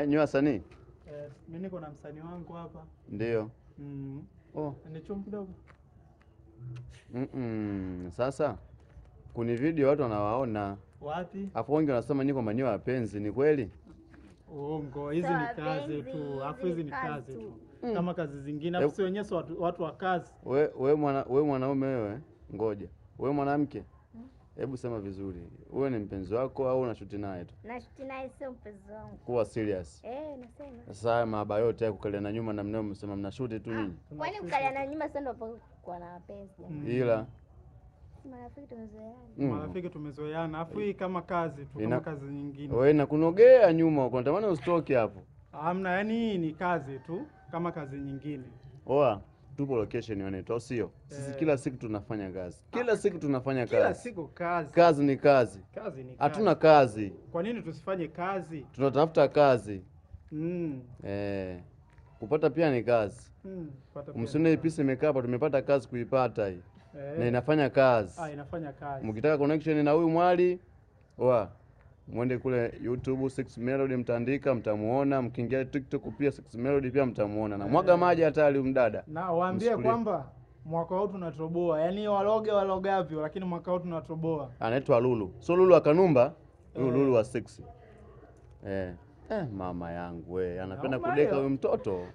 Nyi wasanii? Mimi niko na msanii wangu hapa. Ndio. Oh, ni chombo kidogo. Sasa kuni video watu wanawaona. Wapi? Afu wengi wanasema niko manyo wapenzi, ni kweli? Uongo, hizi ni kazi tu. Afu hizi ni kazi tu. Kama kazi zingine, afu si wenyewe watu wa kazi. Wewe mwanaume wewe, ngoja. Wewe mwanamke? Hebu sema vizuri. Wewe ni mpenzi wako au unashuti naye tu? Nashuti naye, sio mpenzi wangu. Kuwa serious. Nasema. Sasa maaba yote ya kukalia na nyuma na mnao msema mnashuti tu nini? Kwani kukalia na nyuma sio ndio kwa na wapenzi? Ila marafiki tumezoeana. Marafiki tumezoeana. Afu hii kama kazi tu, kama kazi nyingine. Wewe na kunogea nyuma uko natamani usitoke hapo. Hamna, yani hii ni kazi tu kama kazi nyingine. Oa, tupo location yonetu, sio? Sisi kila siku tunafanya kazi. Kila siku tunafanya kazi. Kila siku kazi. Kazi ni kazi. Kazi ni kazi. Hatuna kazi. Kwa nini tusifanye kazi? Tunatafuta kazi. Kupata pia ni kazi. Msione pisi imekaa hapa, tumepata kazi kuipata hii. Na inafanya kazi. Inafanya kazi. Mkitaka connection na huyu mwali, mwende kule YouTube 6 Melody mtaandika, mtamuona. Mkiingia TikTok pia 6 Melody pia mtamuona. Na mwaga maji hatari mdada. Na waambie kwamba mwaka huu tunatoboa. Yaani walogavyo, lakini mwaka huu tunatoboa. Anaitwa Lulu. So Lulu akanumba, Lulu wa 6. Mama yangu anapenda kudeka huyu mtoto.